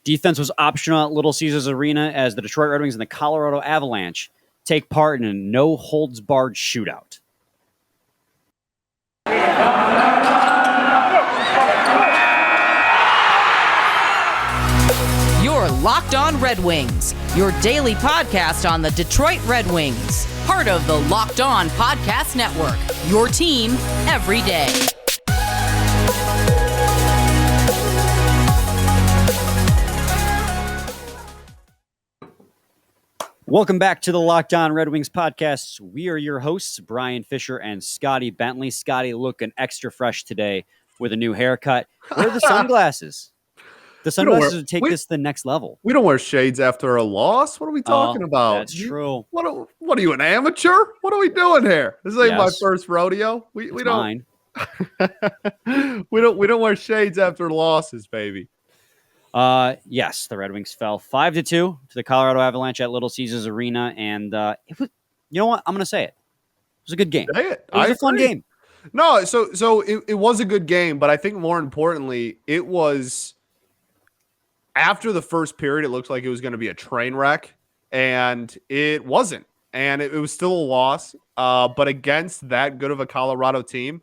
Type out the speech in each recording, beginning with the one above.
Defense was optional at Little Caesars Arena as the Detroit Red Wings and the Colorado Avalanche take part in a no-holds-barred shootout. You're Locked On Red Wings, your daily podcast on the Detroit Red Wings. Part of the Locked On Podcast Network, your team every day. Welcome back to the Locked On Red Wings podcast. We are your hosts, Brian Fisher and Scotty Bentley. Scotty looking extra fresh today with a new haircut. Where are the sunglasses? The sunglasses would take this to the next level. We don't wear shades after a loss. What are we talking about? That's true. What are you, an amateur? What are we doing here? This ain't my first rodeo. We don't. we don't wear shades after losses, baby. Yes, the Red Wings fell 5-2 to the Colorado Avalanche at Little Caesars Arena, and it was. You know what? I'm going to say it. It was a good game. Say it. It was a fun game. No, so it was a good game, but I think more importantly, it was after the first period. It looked like it was going to be a train wreck, and it wasn't, and it was still a loss. But against that good of a Colorado team.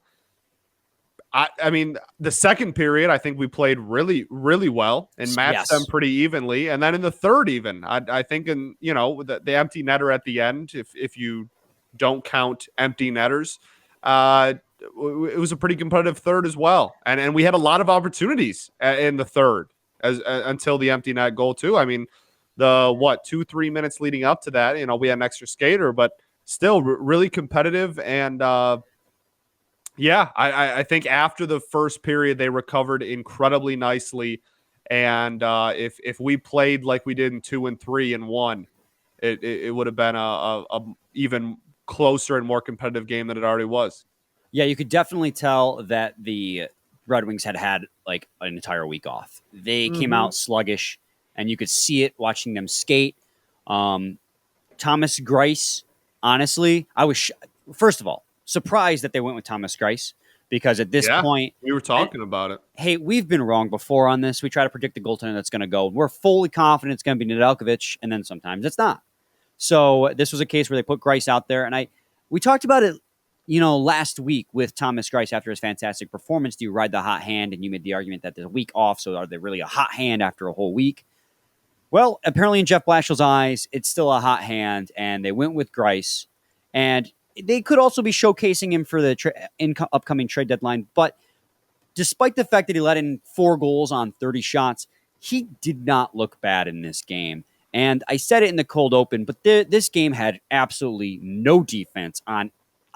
I mean, the second period, I think we played really, really well and matched them pretty evenly. And then in the third, even, I think in, the empty netter at the end, if you don't count empty netters, it was a pretty competitive third as well. And we had a lot of opportunities in the third until the empty net goal too. I mean, 2-3 minutes leading up to that, we had an extra skater, but still really competitive. And, yeah, I think after the first period, they recovered incredibly nicely. And if we played like we did in 2 and 3 and 1, it would have been a even closer and more competitive game than it already was. Yeah, you could definitely tell that the Red Wings had like an entire week off. They came out sluggish, and you could see it watching them skate. Thomas Greiss, honestly, I was first of all surprised that they went with Thomas Greiss, because at this point we were talking about it. Hey, we've been wrong before on this. We try to predict the goaltender that's going to go. We're fully confident it's going to be Nedeljkovic, and then sometimes it's not. So this was a case where they put Greiss out there, and we talked about it, last week with Thomas Greiss after his fantastic performance. Do you ride the hot hand? And you made the argument that there's a week off, so are they really a hot hand after a whole week? Well, apparently in Jeff Blashill's eyes, it's still a hot hand, and they went with Greiss, and they could also be showcasing him for the upcoming trade deadline. But despite the fact that he let in 4 goals on 30 shots, he did not look bad in this game. And I said it in the cold open, but this game had absolutely no defense on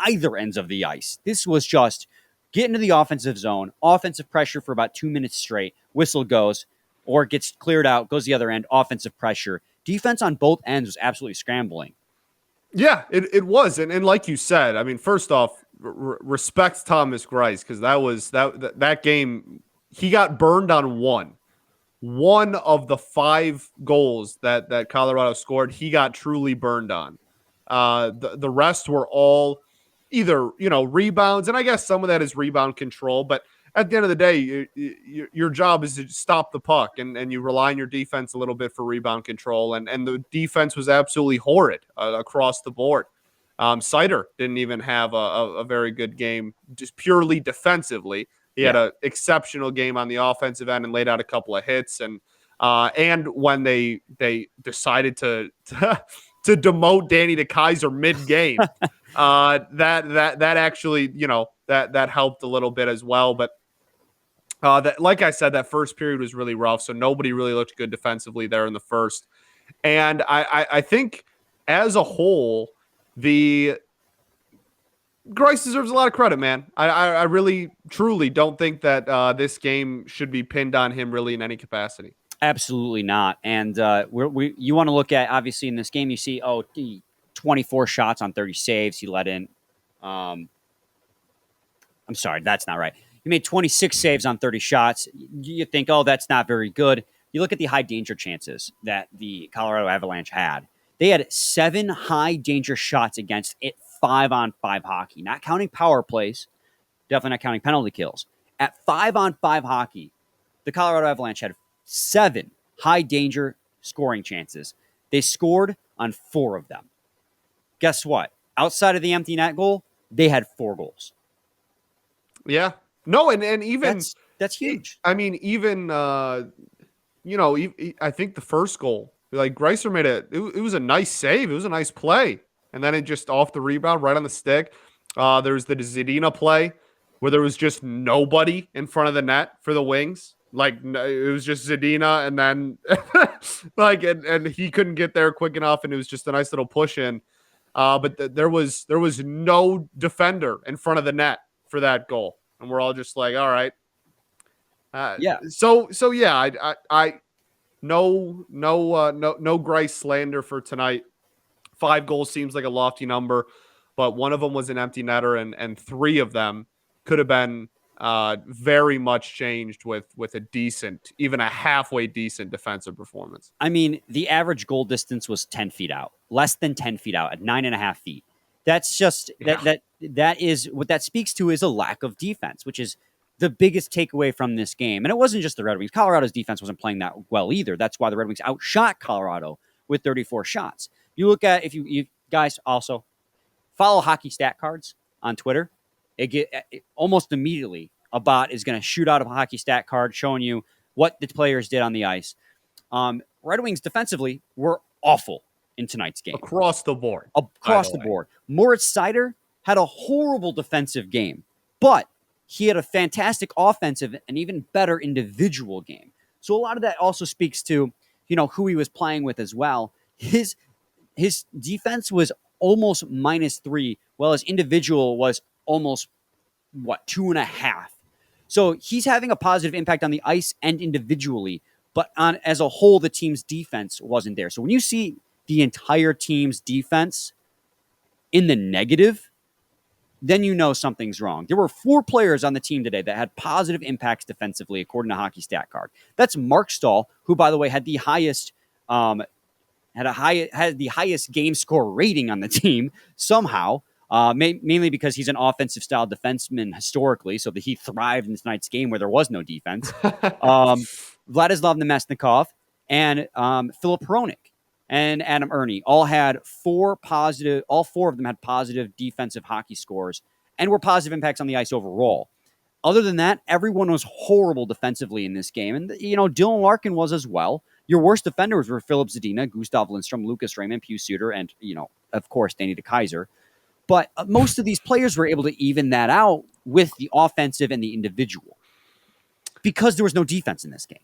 either ends of the ice. This was just get into the offensive zone, offensive pressure for about 2 minutes straight, whistle goes, or gets cleared out, goes the other end, offensive pressure. Defense on both ends was absolutely scrambling. Yeah, it was. And like you said, I mean, first off, respect Thomas Greiss, because that game, he got burned on one of the 5 goals that Colorado scored. He got truly burned on. The rest were all either, rebounds. And I guess some of that is rebound control, but at the end of the day, your job is to stop the puck, and you rely on your defense a little bit for rebound control. And the defense was absolutely horrid across the board. Seider didn't even have a very good game, just purely defensively. He had an exceptional game on the offensive end and laid out a couple of hits. And when they decided to demote Danny to Kaiser mid-game, that actually, that helped a little bit as well. But like I said, that first period was really rough, so nobody really looked good defensively there in the first. And I think as a whole, Greiss deserves a lot of credit, man. I really, truly don't think that this game should be pinned on him really in any capacity. Absolutely not. And you want to look at, obviously, in this game, you see, 24 shots on 30 saves. He let in, I'm sorry, that's not right. He made 26 saves on 30 shots. You think, that's not very good. You look at the high danger chances that the Colorado Avalanche had. They had 7 high danger shots against it, 5-on-5 hockey, not counting power plays, definitely not counting penalty kills. At 5-on-5 hockey, the Colorado Avalanche had 7 high danger scoring chances. They scored on 4 of them. Guess what? Outside of the empty net goal, they had 4 goals. Yeah. No, and even that's huge. I mean, even I think the first goal, like Greiser made it was a nice save. It was a nice play. And then it just off the rebound, right on the stick. There's the Zadina play where there was just nobody in front of the net for the Wings. Like it was just Zadina, and then and he couldn't get there quick enough, and it was just a nice little push in. But there was no defender in front of the net for that goal, and we're all just like, all right. Yeah. So yeah, I no Grice slander for tonight. 5 goals seems like a lofty number, but one of them was an empty netter, and 3 of them could have been very much changed with a decent, even a halfway decent defensive performance. I mean, the average goal distance was 10 feet out, less than 10 feet out at 9.5 feet. That's just that is what that speaks to is a lack of defense, which is the biggest takeaway from this game. And it wasn't just the Red Wings. Colorado's defense wasn't playing that well either. That's why the Red Wings outshot Colorado with 34 shots. You look at, if you guys also follow Hockey Stat Cards on Twitter, almost immediately a bot is going to shoot out a Hockey Stat Card showing you what the players did on the ice. Red Wings defensively were awful in tonight's game. Across the board. Across the board. Moritz Seider had a horrible defensive game, but he had a fantastic offensive and even better individual game. So a lot of that also speaks to, who he was playing with as well. His defense was almost -3, while his individual was almost 2.5. So he's having a positive impact on the ice and individually, but as a whole, the team's defense wasn't there. So when you see the entire team's defense in the negative, then you know something's wrong. There were 4 players on the team today that had positive impacts defensively, according to Hockey Stat Card. That's Mark Stahl, who, by the way, had the highest game score rating on the team somehow, mainly because he's an offensive style defenseman historically, so that he thrived in tonight's game where there was no defense. Vladislav Nemesnikov and Philip Hronik and Adam Ernie all had 4 positive. All 4 of them had positive defensive hockey scores and were positive impacts on the ice overall. Other than that, everyone was horrible defensively in this game. And, Dylan Larkin was as well. Your worst defenders were Philip Zadina, Gustav Lindstrom, Lucas Raymond, Pius Suter, and, of course, Danny DeKaiser. But most of these players were able to even that out with the offensive and the individual because there was no defense in this game.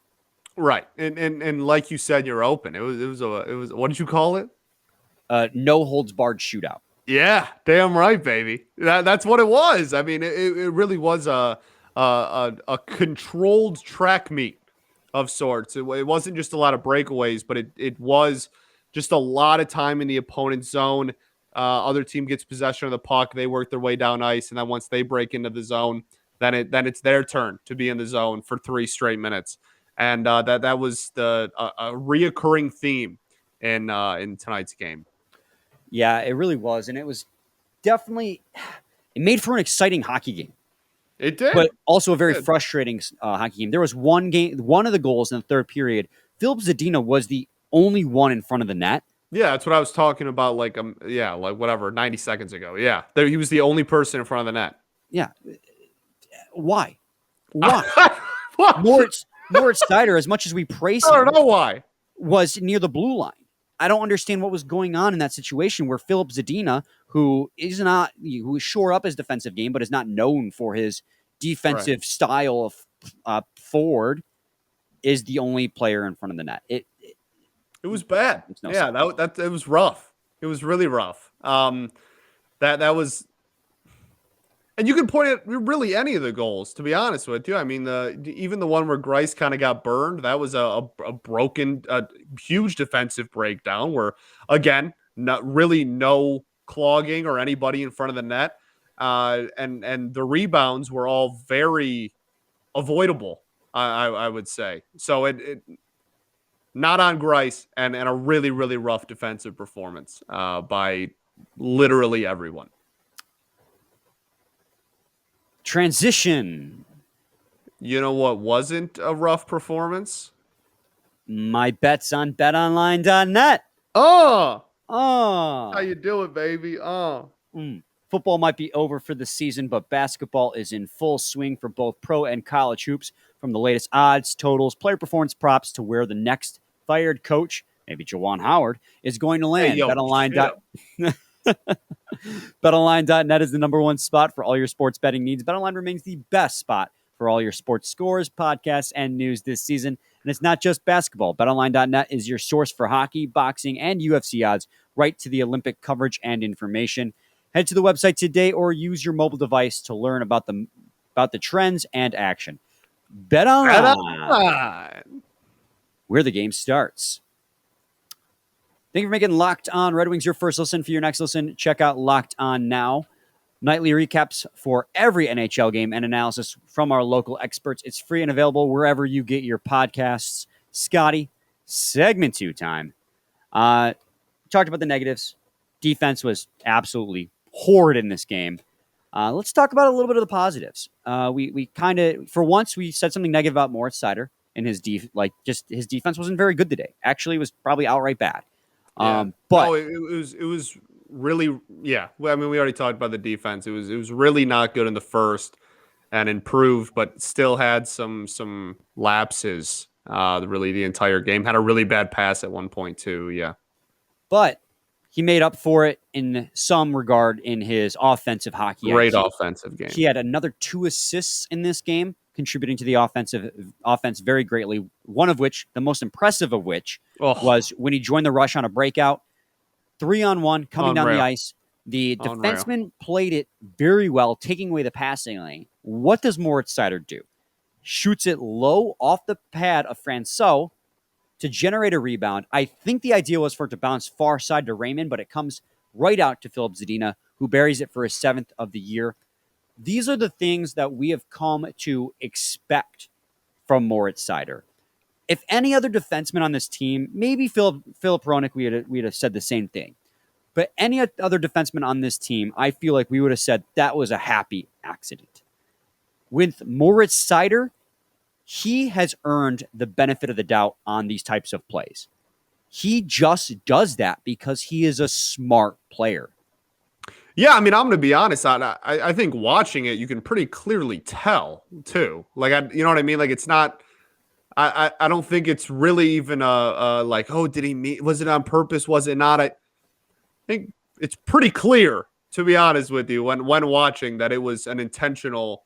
Right. And like you said, you're open. It was what did you call it? No holds barred shootout. Yeah, damn right, baby. That's what it was. I mean, it really was a controlled track meet of sorts. It wasn't just a lot of breakaways, but it was just a lot of time in the opponent's zone. Other team gets possession of the puck, they work their way down ice, and then once they break into the zone, then it's their turn to be in the zone for 3 straight minutes. And that was a reoccurring theme in tonight's game. Yeah, it really was, and it was definitely it made for an exciting hockey game. It did, but also a very frustrating hockey game. There was one of the goals in the third period. Philip Zadina was the only one in front of the net. Yeah, that's what I was talking about. Like 90 seconds ago. Yeah, he was the only person in front of the net. Yeah, why? Moritz Seider, as much as we praise him, I don't know why, was near the blue line. I don't understand what was going on in that situation where Philip Zadina, who is shore up his defensive game, but is not known for his defensive style of forward, is the only player in front of the net. It was bad. It was rough. It was really rough. That was. And you can point at really any of the goals, to be honest with you. I mean, even the one where Grice kind of got burned, that was a huge defensive breakdown where, again, not really no clogging or anybody in front of the net. And the rebounds were all very avoidable, I would say. So it not on Grice and a really, really rough defensive performance by literally everyone. Transition. You know what wasn't a rough performance? My bets on betonline.net. Oh, Oh. how you doing, baby? Oh. Football might be over for the season, but basketball is in full swing for both pro and college hoops. From the latest odds, totals, player performance props to where the next fired coach, maybe Jawan Howard, is going to land. Hey, yo, BetOnline.net is the number one spot for all your sports betting needs. BetOnline remains the best spot for all your sports scores, podcasts, and news this season. And it's not just basketball. BetOnline.net is your source for hockey, boxing, and UFC odds, right to the Olympic coverage and information. Head to the website today or use your mobile device to learn about the trends and action. BetOnline, where the game starts. Thank you for making Locked On Red Wings your first listen. For your next listen, check out Locked On Now. Nightly recaps for every NHL game and analysis from our local experts. It's free and available wherever you get your podcasts. Scotty, segment 2 time. Talked about the negatives. Defense was absolutely horrid in this game. Let's talk about a little bit of the positives. We kind of, for once, we said something negative about Moritz Seider and his his defense wasn't very good today. Actually, it was probably outright bad. Yeah. But it was really, yeah. Well, I mean, we already talked about the defense. It was really not good in the first, and improved, but still had some lapses. Really, the entire game had a really bad pass at one point too. Yeah, but he made up for it in some regard in his offensive hockey. Great offensive game. He had another 2 assists in this game, contributing to the offense very greatly. One of which, the most impressive of which, was when he joined the rush on a breakout, 3-on-1 coming down the ice. The defenseman played it very well, taking away the passing lane. What does Moritz Seider do? Shoots it low off the pad of Francois to generate a rebound. I think the idea was for it to bounce far side to Raymond, but it comes right out to Philip Zadina, who buries it for his 7th of the year. These are the things that we have come to expect from Moritz Seider. If any other defenseman on this team, maybe Philip Hronek, we'd have said the same thing. But any other defenseman on this team, I feel like we would have said that was a happy accident. With Moritz Seider, he has earned the benefit of the doubt on these types of plays. He just does that because he is a smart player. Yeah, I mean, I'm going to be honest. I think watching it, you can pretty clearly tell too. Like, you know what I mean? Like, it's not. I don't think it's really even like, oh, did he mean? Was it on purpose? Was it not? I think it's pretty clear, to be honest with you, when watching, that it was an intentional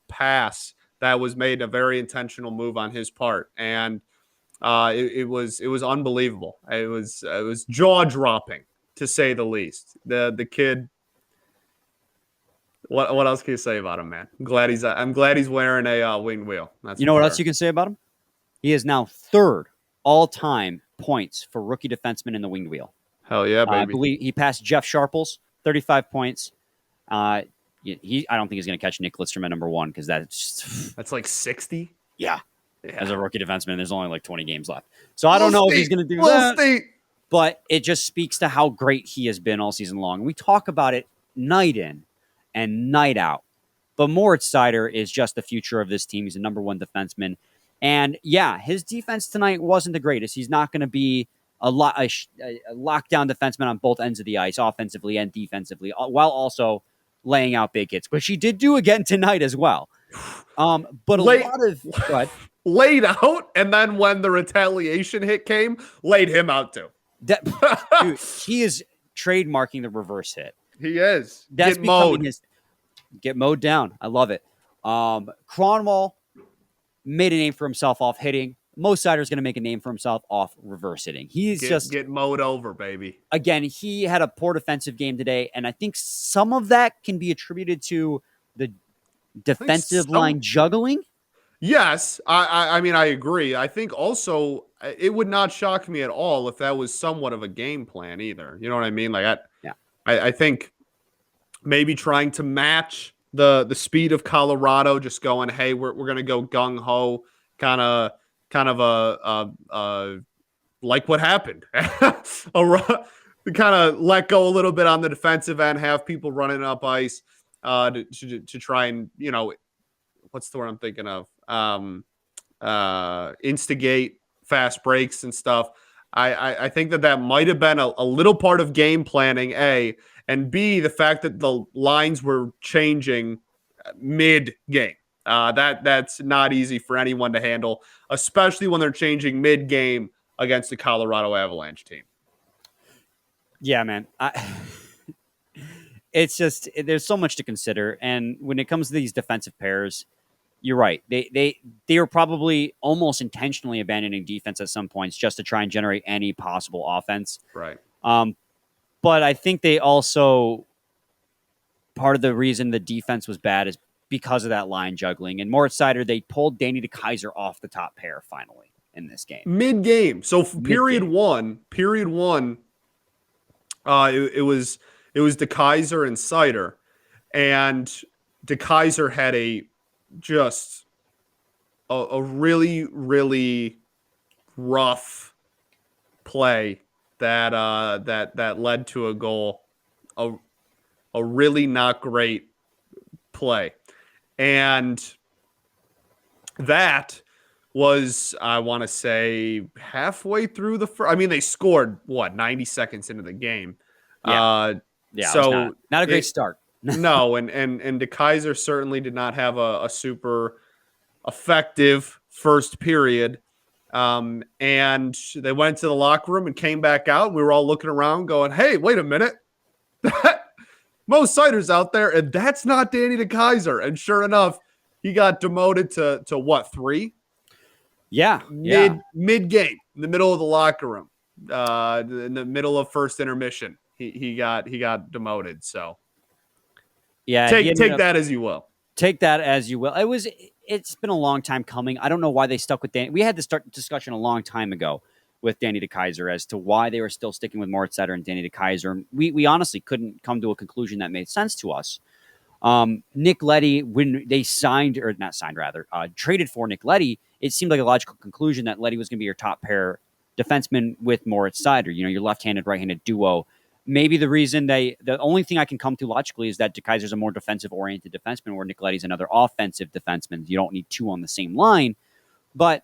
pass that was made, a very intentional move on his part, and it was unbelievable. It was jaw dropping, to say the least. The kid. What else can you say about him, man? I'm glad he's wearing a winged wheel. That's, you know what else you can say about him? He is now 3rd all-time points for rookie defenseman in the winged wheel. Hell yeah, baby! I believe he passed Jeff Sharples, 35 points. I don't think he's going to catch Nick Lidstrom at number 1 because that's like 60. Yeah, as a rookie defenseman, there's only like 20 games left, so I don't know if he's going to do that. But it just speaks to how great he has been all season long. We talk about it night in and night out. But Moritz Seider is just the future of this team. He's a number 1 defenseman. And yeah, his defense tonight wasn't the greatest. He's not going to be a lockdown defenseman on both ends of the ice, offensively and defensively, while also laying out big hits, which he did do again tonight as well. But laid out, and then when the retaliation hit came, laid him out too. Dude, he is trademarking the reverse hit. He is. That's becoming get mowed down. I love it. Cronwall made a name for himself off hitting. Mo Seider is going to make a name for himself off reverse hitting. He's just get mowed over, baby. Again, he had a poor defensive game today, and I think some of that can be attributed to the defensive line juggling. Yes, I mean, I agree. I think also it would not shock me at all if that was somewhat of a game plan either. You know what I mean? Like, I think maybe trying to match the speed of Colorado, just going, hey, we're going to go gung ho, kind of like what happened. Kind of let go a little bit on the defensive end, have people running up ice to try and, what's the word I'm thinking of? instigate fast breaks and stuff. I think that might have been a little part of game planning, A, and B, the fact that the lines were changing mid-game. That's not easy for anyone to handle, especially when they're changing mid-game against the Colorado Avalanche team. Yeah, man. It's just there's so much to consider, and when it comes to these defensive pairs, you're right. They were probably almost intentionally abandoning defense at some points just to try and generate any possible offense. Right. But I think they also part of the reason the defense was bad is because of that line juggling. And Moritz Seider, they pulled Danny DeKeyser off the top pair finally in this game. Mid-game. So period one, it was DeKeyser and Seider, and DeKeyser had a really, really rough play that led to a goal. A really not great play. And that was, I want to say, halfway through the first. I mean, they scored, 90 seconds into the game. Yeah. So not a great start. No, and DeKeyser certainly did not have a super effective first period. And they went to the locker room and came back out. We were all looking around going, hey, wait a minute. Mo Seider's out there, and that's not Danny DeKeyser. And sure enough, he got demoted to what, 3? Yeah. Mid game, in the middle of the locker room, in the middle of first intermission. He got demoted. So yeah, take that as you will. Take that as you will. It's been a long time coming. I don't know why they stuck with Danny. We had this discussion a long time ago with Danny DeKeyser as to why they were still sticking with Moritz Seider and Danny DeKeyser. We honestly couldn't come to a conclusion that made sense to us. Nick Leddy, when they traded for Nick Leddy, it seemed like a logical conclusion that Leddy was going to be your top pair defenseman with Moritz Seider, your left-handed, right-handed duo. Maybe the only thing I can come to logically is that DeKeyser's a more defensive-oriented defenseman, where Nick Leddy's another offensive defenseman. You don't need two on the same line, but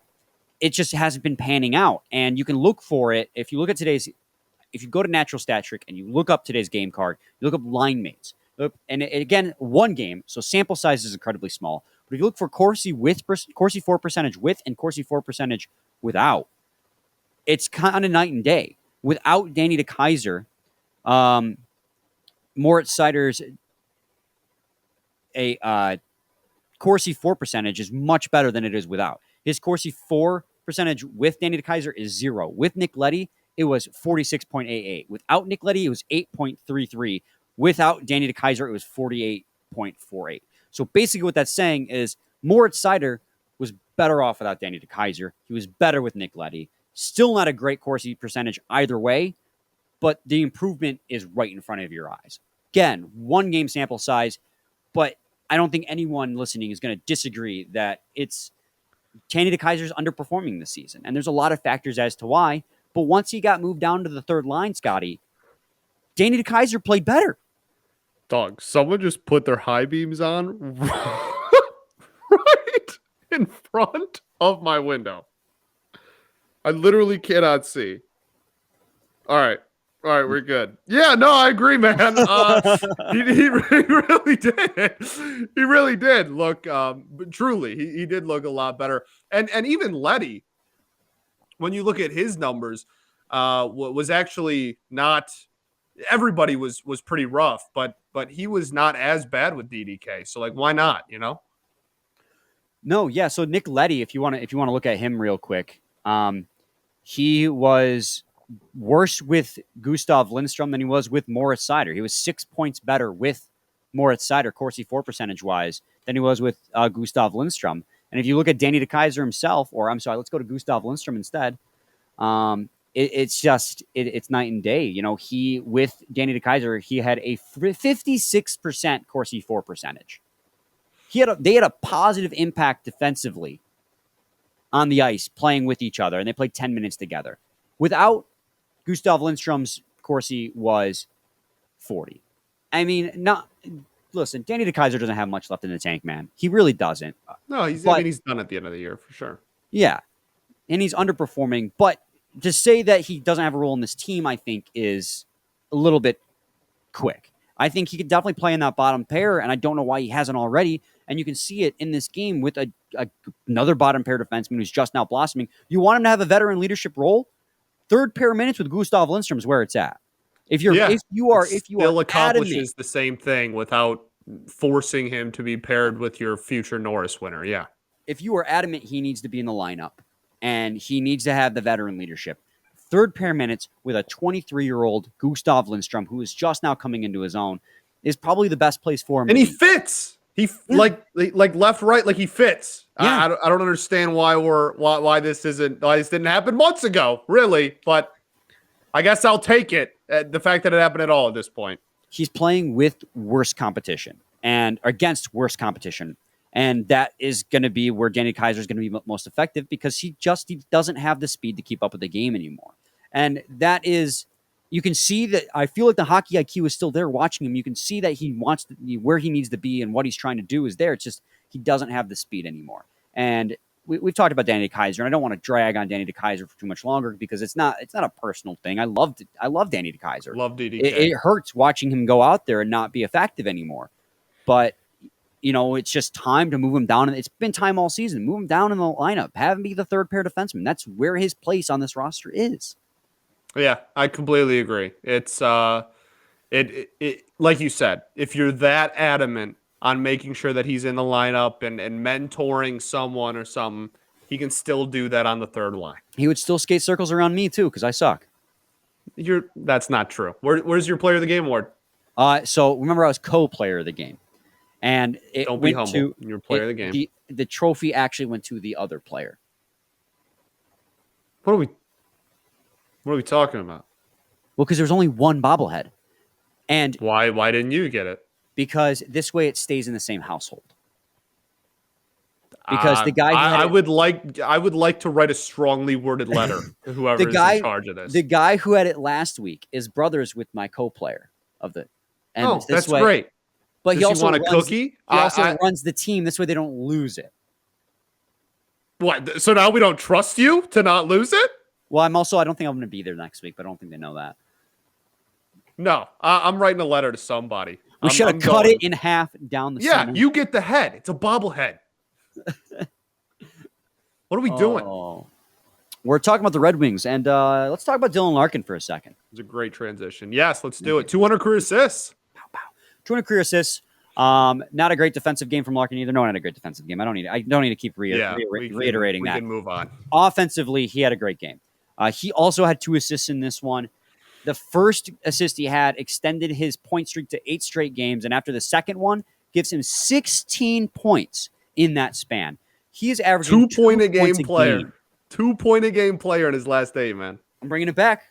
it just hasn't been panning out. And you can look for it if you look at if you go to Natural Stat Trick and you look up today's game card, you look up line mates. And again, one game, so sample size is incredibly small. But if you look for Corsi for percentage with and Corsi for percentage without, it's kind of night and day. Without Danny DeKeyser, Moritz Seider's Corsi for percentage is much better than it is without. His Corsi for percentage with Danny DeKeyser is 0. With Nick Leddy, it was 46.88. Without Nick Leddy, it was 8.33. Without Danny DeKeyser, it was 48.48. So basically what that's saying is Moritz Seider was better off without Danny DeKeyser. He was better with Nick Leddy. Still not a great Corsi percentage either way, but the improvement is right in front of your eyes. Again, one game sample size, but I don't think anyone listening is going to disagree that it's Danny DeKeyser's underperforming this season. And there's a lot of factors as to why. But once he got moved down to the third line, Scotty, Danny DeKeyser played better. Dog, someone just put their high beams on right in front of my window. I literally cannot see. All right, we're good. Yeah, no, I agree, man. He really did. He really did look, but truly, he did look a lot better. And even Leddy, when you look at his numbers, was actually not. Everybody was pretty rough, but he was not as bad with DDK. So why not? No, yeah. So Nick Leddy, if you want to look at him real quick, he was worse with Gustav Lindstrom than he was with Moritz Seider. He was 6 points better with Moritz Seider, Corsi for percentage wise, than he was with Gustav Lindstrom. And if you look at Danny DeKeyser himself, let's go to Gustav Lindstrom instead. It's night and day. He with Danny DeKeyser, he had a 56% Corsi for percentage. They had a positive impact defensively on the ice playing with each other, and they played 10 minutes together. Without Gustav Lindstrom's Corsi was 40. I mean, listen, Danny DeKeyser doesn't have much left in the tank, man. He really doesn't. No, he's done at the end of the year for sure. Yeah, and he's underperforming. But to say that he doesn't have a role in this team, I think, is a little bit quick. I think he could definitely play in that bottom pair, and I don't know why he hasn't already. And you can see it in this game with another bottom pair defenseman who's just now blossoming. You want him to have a veteran leadership role. Third pair minutes with Gustav Lindstrom is where it's at. If you are still accomplishes adamant, the same thing without forcing him to be paired with your future Norris winner. Yeah. If you are adamant he needs to be in the lineup and he needs to have the veteran leadership, third pair minutes with a 23-year-old Gustav Lindstrom, who is just now coming into his own, is probably the best place for him. And he fits. Like left, right, like he fits. Yeah. I don't understand why this didn't happen months ago, really. But I guess I'll take it. The fact that it happened at all at this point. He's playing with worse competition and against worse competition. And that is going to be where Danny Kaiser is going to be most effective because he doesn't have the speed to keep up with the game anymore. And that is, you can see that I feel like the hockey IQ is still there watching him. You can see that he wants where he needs to be and what he's trying to do is there. It's just he doesn't have the speed anymore. And we've talked about Danny Kaiser, and I don't want to drag on Danny Kaiser for too much longer because it's not a personal thing. I love Danny Kaiser. Love DDK. It hurts watching him go out there and not be effective anymore. But it's just time to move him down. And it's been time all season. Move him down in the lineup. Have him be the third pair defenseman. That's where his place on this roster is. Yeah, I completely agree. It's it like you said, if you're that adamant on making sure that he's in the lineup and mentoring someone or something, he can still do that on the third line. He would still skate circles around me too because I suck. That's not true. Where's your player of the game award? So remember I was co-player of the game. And it Don't be went humble. to You're player of the game. The trophy actually went to the other player. What are we talking about? Well, because there's only one bobblehead. And why didn't you get it? Because this way it stays in the same household. Because the guy I would like to write a strongly worded letter to whoever is in charge of this. The guy who had it last week is brothers with my co-player of the. And that's great. But he also want a cookie? He also runs the team. This way they don't lose it. What? So now we don't trust you to not lose it? Well, I don't think I'm going to be there next week, but I don't think they know that. No, I'm writing a letter to somebody. We should have cut it in half down the center. Yeah, you get the head. It's a bobblehead. What are we doing? We're talking about the Red Wings, and let's talk about Dylan Larkin for a second. It's a great transition. Yes, let's do it. 200 career assists. 200 career assists. Not a great defensive game from Larkin either. No, not a great defensive game. I don't need to keep reiterating that. We can move on. Offensively, he had a great game. He also had 2 assists in this one. The first assist he had extended his point streak to 8 straight games, and after the second one, gives him 16 points in that span. He is averaging 2 point a game player. 2 point a game player in his last 8, man. I'm bringing it back.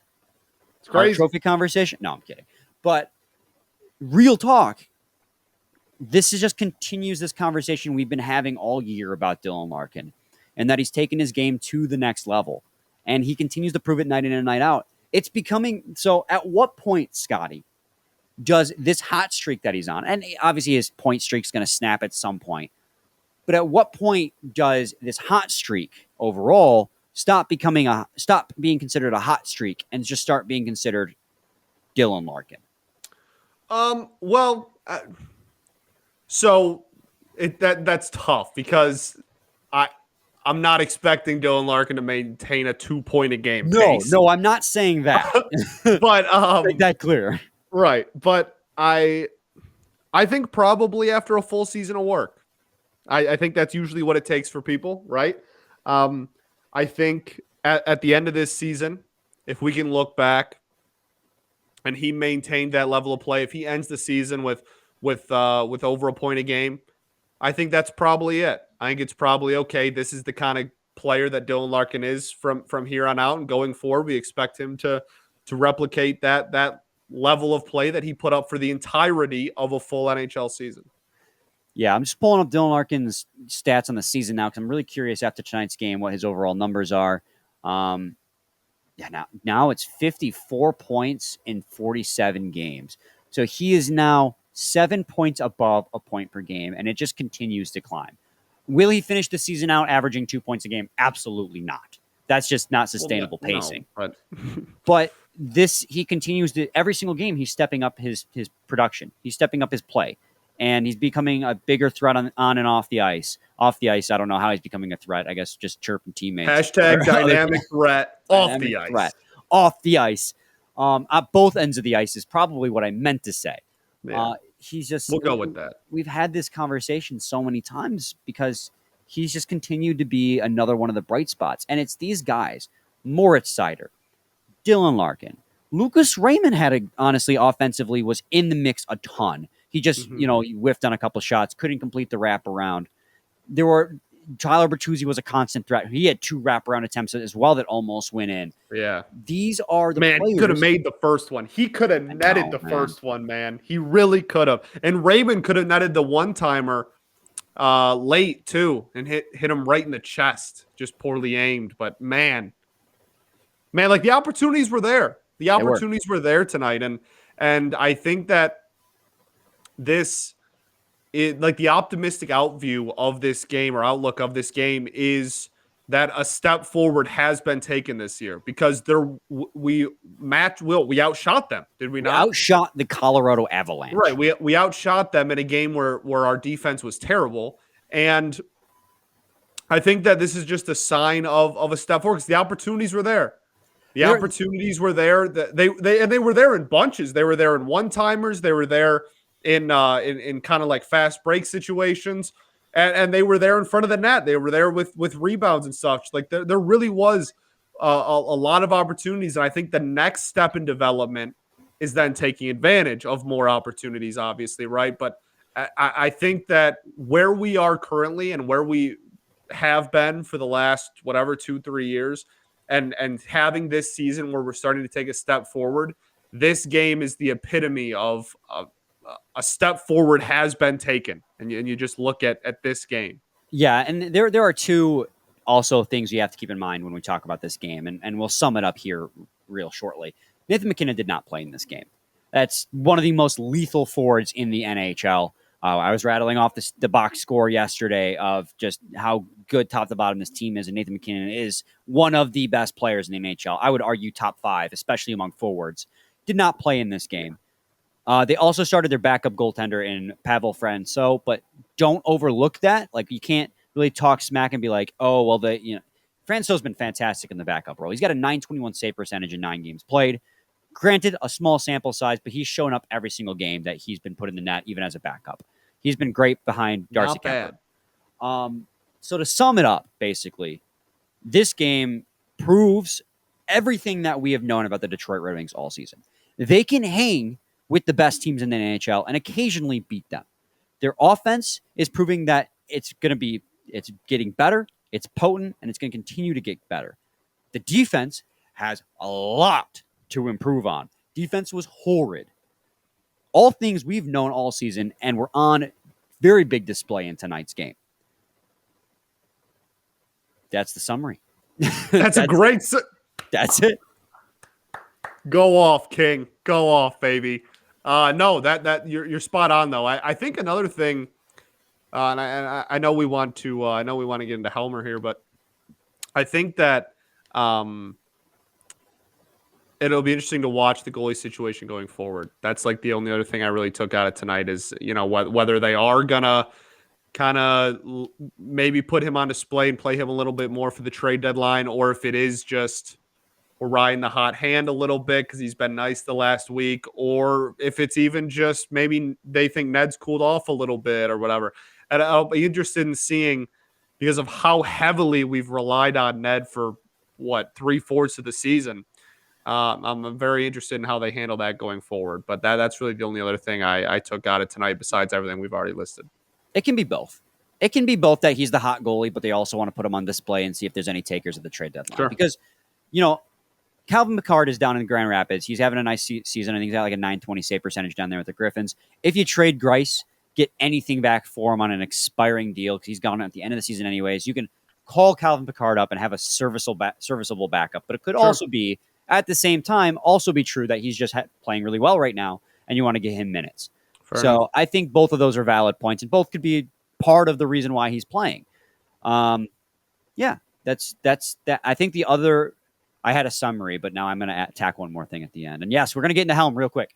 It's crazy. Trophy conversation. No, I'm kidding. But real talk, this just continues this conversation we've been having all year about Dylan Larkin and that he's taken his game to the next level. And he continues to prove it night in and night out. It's becoming so. At what point, Scotty, does this hot streak that he's on, and obviously his point streak is going to snap at some point, but at what point does this hot streak overall stop being considered a hot streak and just start being considered Dylan Larkin? So that's tough because I'm not expecting Dylan Larkin to maintain a 2 point a game. pace. No, I'm not saying that. But make that clear. Right. But I think probably after a full season of work. I think that's usually what it takes for people, right? I think at the end of this season, if we can look back and he maintained that level of play, if he ends the season with over a point a game, I think that's probably it. I think it's probably okay. This is the kind of player that Dylan Larkin is from here on out and going forward. We expect him to replicate that level of play that he put up for the entirety of a full NHL season. Yeah, I'm just pulling up Dylan Larkin's stats on the season now because I'm really curious after tonight's game what his overall numbers are. Now it's 54 points in 47 games. So he is now 7 points above a point per game, and it just continues to climb. Will he finish the season out averaging 2 points a game? Absolutely not. That's just not sustainable pacing. No, But he continues to, every single game, he's stepping up his production. He's stepping up his play. And he's becoming a bigger threat on and off the ice. Off the ice, I don't know how he's becoming a threat. I guess just chirping teammates. Hashtag dynamic threat off the ice. Threat. Off the ice. At both ends of the ice is probably what I meant to say. He's just... We'll go with that. We've had this conversation so many times because he's just continued to be another one of the bright spots. And it's these guys, Moritz Seider, Dylan Larkin. Lucas Raymond honestly, offensively, was in the mix a ton. He just, he whiffed on a couple shots, couldn't complete the wraparound. Tyler Bertuzzi was a constant threat. He had 2 wraparound attempts as well that almost went in. Yeah. These are the players. He could have made the first one. He could have netted the first one, man. He really could have. And Raymond could have netted the one-timer late, too, and hit him right in the chest. Just poorly aimed. But, man, like the opportunities were there. The opportunities were there tonight. And I think that like the optimistic outview of this game or outlook of this game is that a step forward has been taken this year because we outshot them. Did we not? We outshot the Colorado Avalanche. Right. We outshot them in a game where our defense was terrible. And I think that this is just a sign of a step forward because the opportunities were there. The opportunities were there. They were there in bunches. They were there in one-timers. They were there in kind of like fast break situations, and they were there in front of the net. They were there with rebounds and such. Like there really was a lot of opportunities, and I think the next step in development is then taking advantage of more opportunities, obviously, right? But I think that where we are currently and where we have been for the last 2-3 years, and having this season where we're starting to take a step forward, this game is the epitome of a step forward has been taken, and you just look at this game. Yeah, and there are 2 also things you have to keep in mind when we talk about this game, and we'll sum it up here real shortly. Nathan McKinnon did not play in this game. That's one of the most lethal forwards in the NHL. I was rattling off the box score yesterday of just how good top to bottom this team is, and Nathan McKinnon is one of the best players in the NHL. I would argue top 5, especially among forwards. Did not play in this game. They also started their backup goaltender in Pavel Francouz, but don't overlook that. Like, you can't really talk smack and be like, oh, well, Francouz's been fantastic in the backup role. He's got a .921 save percentage in 9 games played. Granted, a small sample size, but he's shown up every single game that he's been put in the net, even as a backup. He's been great behind Darcy Kemper. So to sum it up, basically, this game proves everything that we have known about the Detroit Red Wings all season. They can hang with the best teams in the NHL and occasionally beat them. Their offense is proving that it's getting better, it's potent, and it's going to continue to get better. The defense has a lot to improve on. Defense was horrid. All things we've known all season, and we're on very big display in tonight's game. That's the summary. That's That's it. Go off, King. Go off, baby. No, that you're spot on though. I think another thing, and I know we want to get into Helmer here, but I think that it'll be interesting to watch the goalie situation going forward. That's like the only other thing I really took out of tonight is whether they are gonna kind of maybe put him on display and play him a little bit more for the trade deadline, or if it is just we're riding the hot hand a little bit because he's been nice the last week, or if it's even just maybe they think Ned's cooled off a little bit or whatever. And I'll be interested in seeing, because of how heavily we've relied on Ned for 3/4 of the season. I'm very interested in how they handle that going forward. But that's really the only other thing I took out of tonight besides everything we've already listed. It can be both. It can be both that he's the hot goalie, but they also want to put him on display and see if there's any takers at the trade deadline. Sure. Because, Calvin McCart is down in Grand Rapids. He's having a nice season. I think he's got like a .920 save percentage down there with the Griffins. If you trade Greiss, get anything back for him on an expiring deal, because he's gone at the end of the season anyways, you can call Calvin McCart up and have a serviceable backup. But it could also be, at the same time, also be true that he's just playing really well right now, and you want to get him minutes. Fair enough. I think both of those are valid points, and both could be part of the reason why he's playing. Yeah, that's that. I think the other, I had a summary, but now I'm going to tack one more thing at the end. And yes, we're going to get into Helm real quick.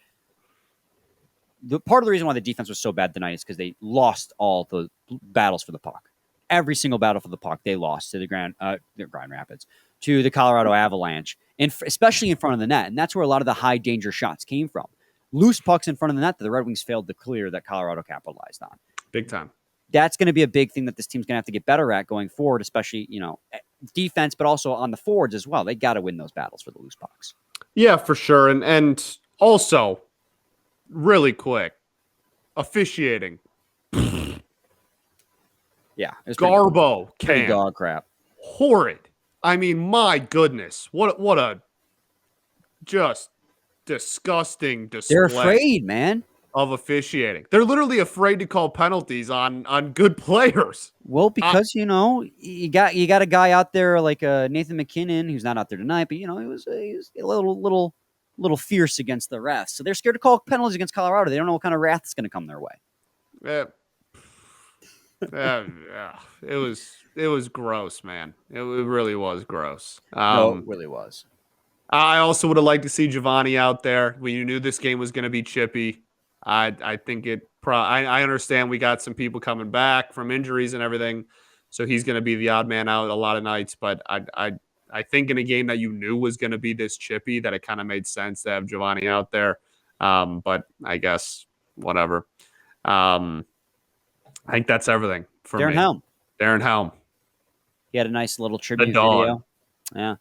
The part of the reason why the defense was so bad tonight is because they lost all the battles for the puck. Every single battle for the puck they lost to the Grand Rapids, to the Colorado Avalanche, and especially in front of the net. And that's where a lot of the high danger shots came from. Loose pucks in front of the net that the Red Wings failed to clear that Colorado capitalized on. Big time. That's going to be a big thing that this team's going to have to get better at going forward, especially, defense, but also on the forwards as well. They got to win those battles for the loose pucks. Yeah, for sure. And also, really quick, officiating. Yeah. Garbo cam. Dog crap. Horrid. I mean, my goodness. What a just disgusting display. They're afraid, man. Of officiating. They're literally afraid to call penalties on good players. Well, because you got a guy out there like Nathan McKinnon, who's not out there tonight, but he was a little fierce against the refs. So they're scared to call penalties against Colorado. They don't know what kind of wrath is going to come their way. It was gross, man. It really was gross. No, it really was. I also would have liked to see Giovanni out there. We knew this game was going to be chippy. I think I understand we got some people coming back from injuries and everything, so he's going to be the odd man out a lot of nights. But I think in a game that you knew was going to be this chippy, that it kind of made sense to have Giovanni out there. But I guess whatever. I think that's everything for Darren me. Helm. Darren Helm. He had a nice little tribute video. Yeah.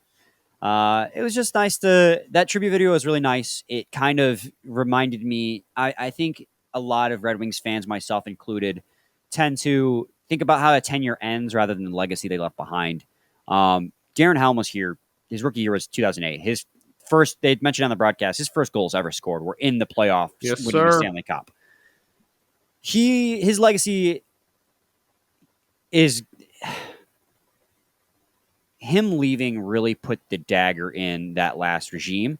It was just nice that tribute video was really nice. It kind of reminded me, I think a lot of Red Wings fans, myself included, tend to think about how a tenure ends rather than the legacy they left behind. Darren Helm was here. His rookie year was 2008. His first, they'd mentioned on the broadcast, his first goals ever scored were in the playoffs winning the Stanley Cup. His legacy is... Him leaving really put the dagger in that last regime,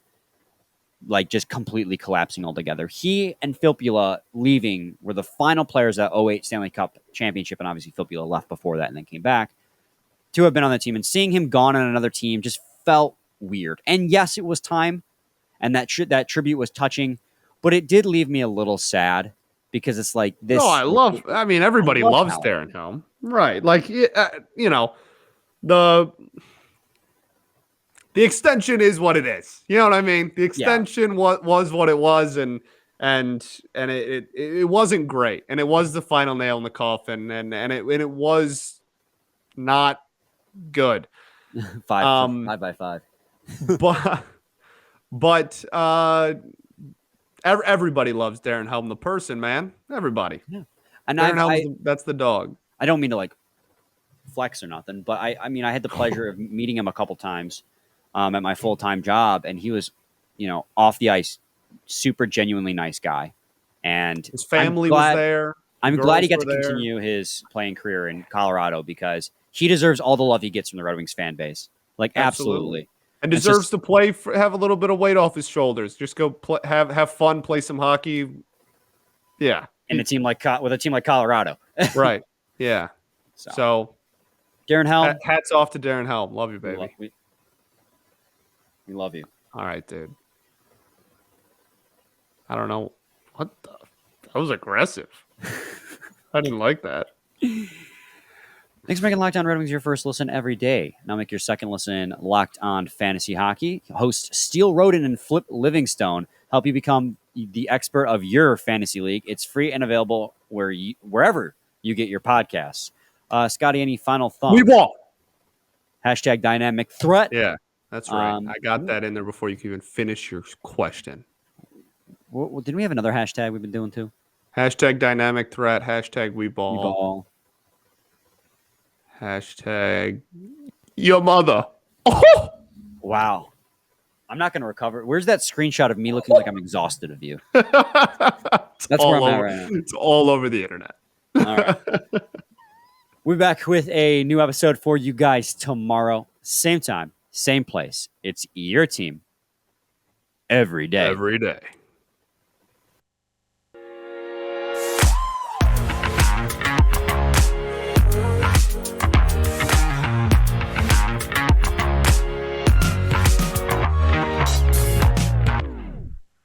like just completely collapsing altogether. He and Filppula leaving were the final players at 08 Stanley Cup championship, and obviously Filppula left before that and then came back to have been on the team. And seeing him gone on another team just felt weird. And yes, it was time, and that tribute was touching, but it did leave me a little sad because it's like this. No, everybody loves Darren Helm, right? Like, the extension is what it is. You know what I mean? The extension was what it was, and it wasn't great, and it was the final nail in the coffin, and it was not good. 5x5. but everybody loves Darren Helm, the person, man. Everybody. Yeah. And Darren Helm, that's the dog. I don't mean to like flex or nothing, but I had the pleasure of meeting him a couple times at my full-time job, and he was, off the ice, super genuinely nice guy. And his family was there. I'm glad he got to continue his playing career in Colorado because he deserves all the love he gets from the Red Wings fan base. Like, absolutely. And deserves to play, have a little bit of weight off his shoulders. Just go have fun, play some hockey. Yeah. And with a team like Colorado. Right. Yeah. So Darren Helm. Hats off to Darren Helm. Love you, baby. We love you. All right, dude. I don't know. That was aggressive. I didn't like that. Thanks for making Locked On Red Wings your first listen every day. Now make your second listen Locked On Fantasy Hockey. Hosts Steele Roden and Flip Livingstone help you become the expert of your fantasy league. It's free and available wherever you get your podcasts. Scotty, any final thoughts? We won. Hashtag dynamic threat. Yeah, that's right. I got that in there before you can even finish your question. Didn't we have another hashtag we've been doing too? Hashtag dynamic threat. Hashtag we ball. Hashtag your mother. Oh! Wow. I'm not going to recover. Where's that screenshot of me looking like I'm exhausted of you? That's where I'm at right now. It's all over the internet. All right. We'll be back with a new episode for you guys tomorrow. Same time, same place. It's your team every day. Every day.